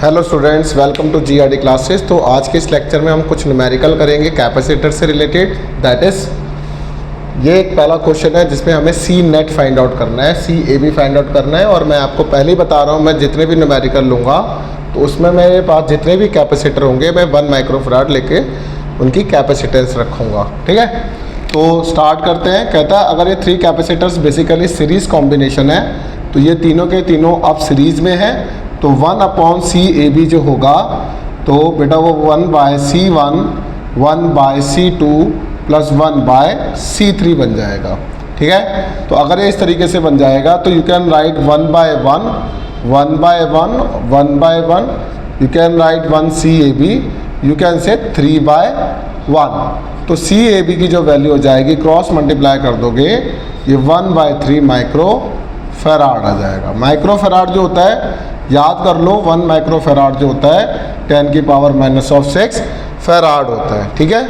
Hello students, welcome to GRD classes. तो आज के इस लेक्चर में हम कुछ न्यूमेरिकल करेंगे कैपेसिटर से रिलेटेड। दैट इज़ ये एक पहला क्वेश्चन है जिसमें हमें सी नेट फाइंड आउट करना है, सी ए बी फाइंड आउट करना है। और मैं आपको पहले ही बता रहा हूँ, मैं जितने भी न्यूमेरिकल लूँगा तो उसमें मेरे पास जितने भी कैपेसिटर होंगे मैं 1 माइक्रोफैराड लेके उनकी कैपेसिटेंस रखूँगा। ठीक है, तो स्टार्ट करते हैं। कहता है अगर ये 3 कैपेसिटर्स बेसिकली सीरीज़ कॉम्बिनेशन है तो ये तीनों के तीनों अब सीरीज़ में है, तो 1/CAB जो होगा तो बेटा वो 1/C1 1/C2 प्लस 1/C3 बन जाएगा। ठीक है, तो अगर ये इस तरीके से बन जाएगा तो you can right 1/1 1/1 1/1, you can right 1CAB, you can say 3/1। तो CAB की जो वैल्यू हो जाएगी क्रॉस मल्टीप्लाई कर दोगे ये 1/3 माइक्रोफैराड आ जाएगा। माइक्रोफैराड जो होता है याद कर लो, 1 माइक्रोफैराड जो होता है 10⁻⁶ फैराड होता है। ठीक है,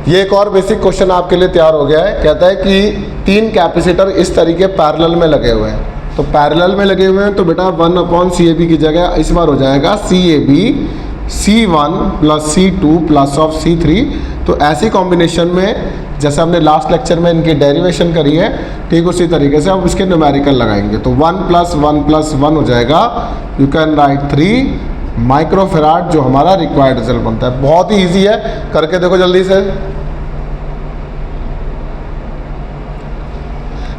ये एक और बेसिक क्वेश्चन आपके लिए तैयार हो गया है। कहता है कि 3 कैपेसिटर इस तरीके पैरेलल में लगे हुए हैं, तो पैरेलल में लगे हुए हैं तो बेटा 1/CAB की जगह इस बार हो जाएगा CAB C1 plus C2 plus of C3। तो ऐसी कॉम्बिनेशन में जैसे हमने लास्ट लेक्चर में इनकी डेरिवेशन करी है, ठीक उसी तरीके से अब इसके न्यूमेरिकल लगाएंगे। तो 1 + 1 + 1 हो जाएगा, यू कैन राइट 3 माइक्रोफैराड जो हमारा रिक्वायर्ड रिजल्ट बनता है। बहुत ही ईजी है, करके देखो जल्दी से।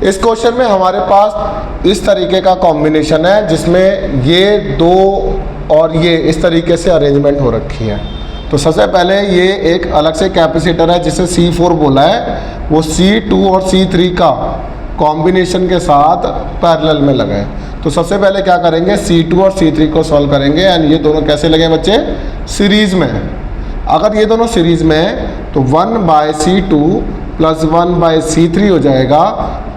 इस क्वेश्चन में हमारे पास इस तरीके का कॉम्बिनेशन है जिसमें ये 2 और ये इस तरीके से अरेंजमेंट हो रखी है। तो सबसे पहले ये एक अलग से कैपेसिटर है जिसे C4 बोला है, वो C2 और C3 का कॉम्बिनेशन के साथ पैरेलल में लगा है। तो सबसे पहले क्या करेंगे, C2 और C3 को सॉल्व करेंगे। एंड ये दोनों कैसे लगे बच्चे, सीरीज़ में है। अगर ये दोनों सीरीज़ में है तो 1/C2 प्लस 1/C3 हो जाएगा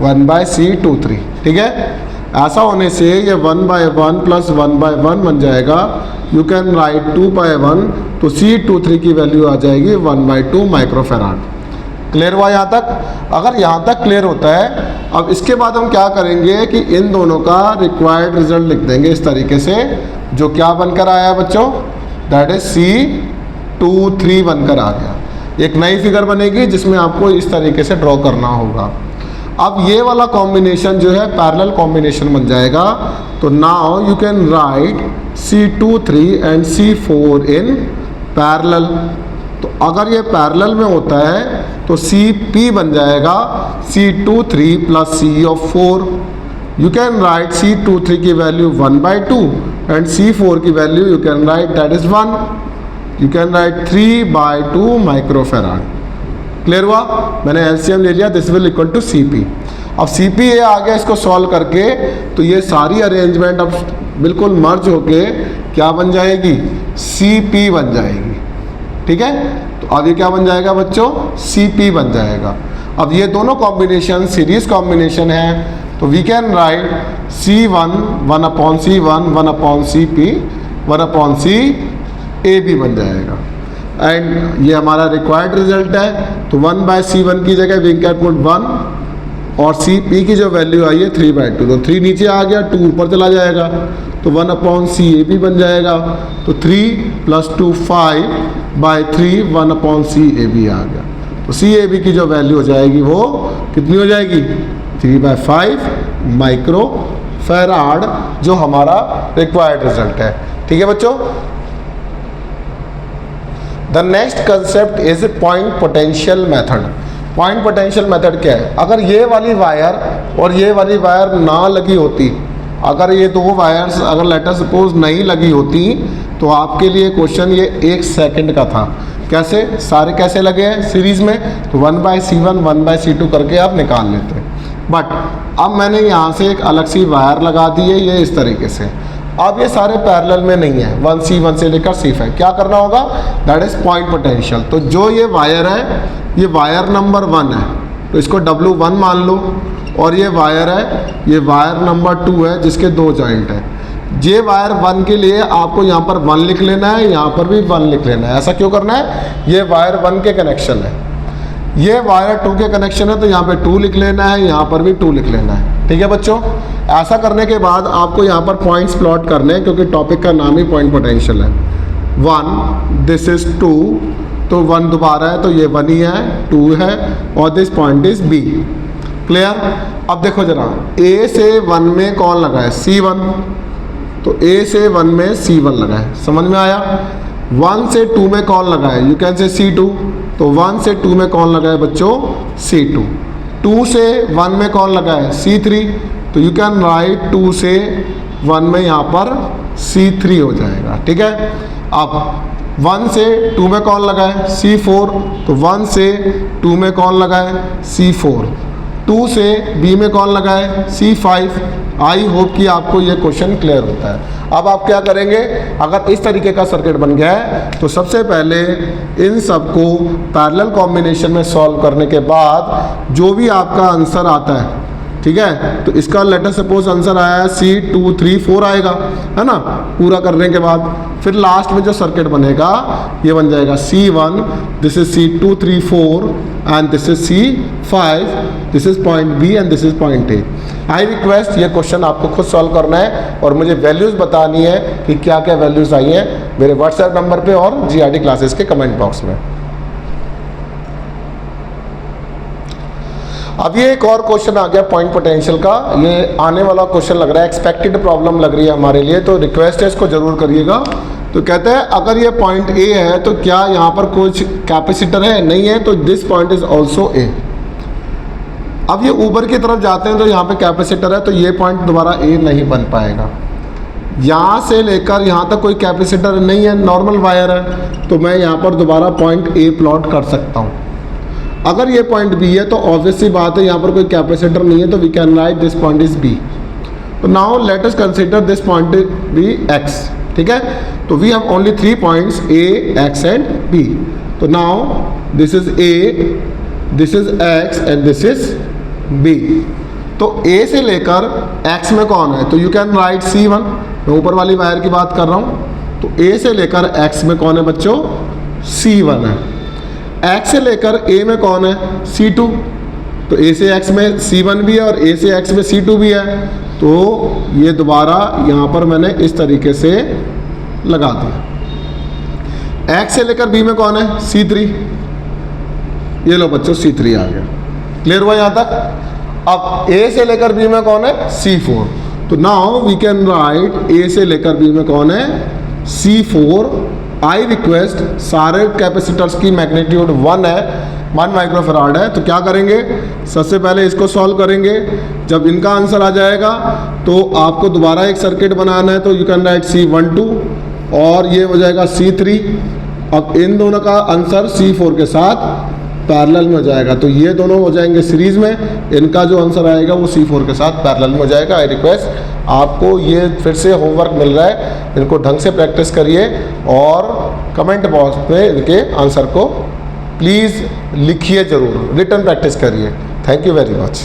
1/C23। ठीक है, ऐसा होने से ये 1/1 प्लस 1/1 बन जाएगा, यू कैन राइट 2/1। तो C23 की वैल्यू आ जाएगी 1/2 माइक्रोफैराड। क्लियर हुआ यहाँ तक? अगर यहाँ तक क्लियर होता है, अब इसके बाद हम क्या करेंगे कि इन दोनों का रिक्वायर्ड रिजल्ट लिख देंगे इस तरीके से, जो क्या बनकर आया बच्चों, दैट इज C23 बनकर आ गया। एक नई फिगर बनेगी जिसमें आपको इस तरीके से ड्रॉ करना होगा। अब ये वाला कॉम्बिनेशन जो है पैरेलल कॉम्बिनेशन बन जाएगा। तो now you can right C23 and C4 in parallel. तो अगर ये पैरेलल में होता है तो CP बन जाएगा C23 plus C4। You can right C23 की वैल्यू 1/2 एंड C4 की value you can write that is 1। You can write 3/2 microfarad. Clear हुआ? मैंने एलसीएम ले लिया, this will equal to CP। अब CP ये आ गया, इसको सॉल्व करके तो ये सारी अरेंजमेंट अब बिल्कुल मर्ज होके क्या बन जाएगी, CP बन जाएगी। ठीक है, तो अब ये क्या बन जाएगा बच्चों, CP बन जाएगा। अब ये दोनों कॉम्बिनेशन सीरीज कॉम्बिनेशन है, तो we can right C1 1/C1 1/CP 1/CAB बन जाएगा। एंड ये हमारा रिक्वायर्ड रिजल्ट है। तो 1/C1 की जगह वी कैन पुट 1 और CP की जो वैल्यू आई है 3/2, तो 3 नीचे आ गया, 2 ऊपर चला जाएगा, तो 1/CAB बन जाएगा। तो 3 + 2 5/3 1/CAB आ गया। तो CAB की जो वैल्यू हो जाएगी वो कितनी हो जाएगी, 3/5 माइक्रोफैराड, जो हमारा रिक्वायर्ड रिजल्ट है। ठीक है बच्चों, the next concept is point potential method. Point potential method क्या है, अगर ये वाली वायर और ये वाली वायर ना लगी होती, अगर ये 2 वायर्स अगर लेटर सपोज नहीं लगी होती तो आपके लिए क्वेश्चन ये 1 सेकंड का था। कैसे, सारे कैसे लगे हैं सीरीज़ में, तो 1/C1 1/C2 करके आप निकाल लेते। बट अब मैंने यहाँ से एक अलग सी वायर लगा दी है, ये इस तरीके से। अब ये सारे पैरेलल में नहीं है, 1C1 से लेकर C5। क्या करना होगा, दैट इज पॉइंट पोटेंशियल। तो जो ये वायर है, ये वायर नंबर 1 है, तो इसको W1 मान लो। और ये वायर है, ये वायर नंबर 2 है जिसके 2 जॉइंट है। ये वायर 1 के लिए आपको यहाँ पर 1 लिख लेना है, यहाँ पर भी 1 लिख लेना है। ऐसा क्यों करना है, ये वायर 1 के कनेक्शन है। ये वायर 2 के कनेक्शन है तो यहाँ पे 2 लिख लेना है, यहाँ पर भी 2 लिख लेना है। ठीक है बच्चों, ऐसा करने के बाद आपको यहाँ पर पॉइंट्स प्लॉट करने हैं क्योंकि टॉपिक का नाम ही पॉइंट पोटेंशियल है। 1 दिस इज 2, तो 1 दोबारा है तो ये 1 ही है, 2 है, और this point is B. Clear. अब देखो जरा, ए से 1 में कौन लगा है? C1, तो ए से 1 में C1 लगा है, समझ में आया। 1 से 2 में कौन लगा है? यू कैन से C2, तो 1 से 2 में कौन लगा है बच्चों? C2। 2 से 1 में कौन लगा है? C3, तो यू कैन राइट 2 से 1 में यहाँ पर C3 हो जाएगा। ठीक है। अब 1 से 2 में कौन लगा है? C4, तो 1 से 2 में कौन लगा है? C4। 2 से B में कौन लगा है? C5। आई होप कि आपको ये क्वेश्चन क्लियर होता है। अब आप क्या करेंगे, अगर इस तरीके का सर्किट बन गया है तो सबसे पहले इन सबको पैरेलल कॉम्बिनेशन में सॉल्व करने के बाद जो भी आपका आंसर आता है, ठीक है, तो इसका लेटर सपोज आंसर आया है C2 3 4 आएगा, है ना, पूरा करने के बाद फिर लास्ट में जो सर्किट बनेगा ये बन जाएगा C1, this is C2 3 4 and this is C5, this is point B and this is point A। I request ये क्वेश्चन आपको खुद सॉल्व करना है और मुझे वैल्यूज़ बतानी है कि क्या क्या वैल्यूज़ आई हैं मेरे व्हाट्सएप नंबर पे और GRD क्लासेस के कमेंट बॉक्स में। अब ये एक और क्वेश्चन आ गया पॉइंट पोटेंशियल का। ये आने वाला क्वेश्चन लग रहा है, एक्सपेक्टेड प्रॉब्लम लग रही है हमारे लिए, तो रिक्वेस्ट है इसको जरूर करिएगा। तो कहते हैं अगर ये पॉइंट A है तो क्या यहाँ पर कुछ कैपेसिटर है? नहीं है, तो this point is also A। अब ये ऊपर की तरफ जाते हैं तो यहाँ पे कैपेसिटर है, तो ये पॉइंट दोबारा A नहीं बन पाएगा। यहाँ से लेकर यहाँ तक कोई कैपेसिटर नहीं है, नॉर्मल वायर है, तो मैं यहाँ पर दोबारा पॉइंट A प्लॉट कर सकता हूँ। अगर ये पॉइंट B है तो ऑब्वियस सी बात है यहाँ पर कोई कैपेसिटर नहीं है, तो we can write this point is B। तो now let us consider this point B X। ठीक है, तो we have only 3 points A, X and B। तो now this is A, this is X and this is B। तो A से लेकर X में कौन है? तो यू कैन राइट C1, मैं ऊपर वाली वायर की बात कर रहा हूँ। तो A से लेकर X में कौन है बच्चों? C1 है। X से लेकर A में कौन है? C2। तो A से X में C1 भी है और A से X में C2 भी है, तो ये दोबारा यहाँ पर मैंने इस तरीके से लगा दिया। X से लेकर B में कौन है? C3। ये लो बच्चों C3 आ गया। क्लियर हुआ यहाँ तक? अब A से लेकर B में कौन है? C4। तो now we can write A से लेकर B में कौन है? C4। आई रिक्वेस्ट सारे कैपेसिटर्स की मैग्नीट्यूड 1 है, 1 माइक्रोफराड है। तो क्या करेंगे, सबसे पहले इसको सॉल्व करेंगे। जब इनका आंसर आ जाएगा तो आपको दोबारा एक सर्किट बनाना है, तो यू कैन राइट C12 और ये हो जाएगा C3। अब इन दोनों का आंसर C4 के साथ पैरेलल में हो जाएगा, तो ये दोनों हो जाएंगे सीरीज में, इनका जो आंसर आएगा वो C4 के साथ पैरेलल में हो जाएगा। आई रिक्वेस्ट आपको ये फिर से होमवर्क मिल रहा है, इनको ढंग से प्रैक्टिस करिए और कमेंट बॉक्स में इनके आंसर को प्लीज़ लिखिए ज़रूर, रिटर्न प्रैक्टिस करिए। Thank you very much.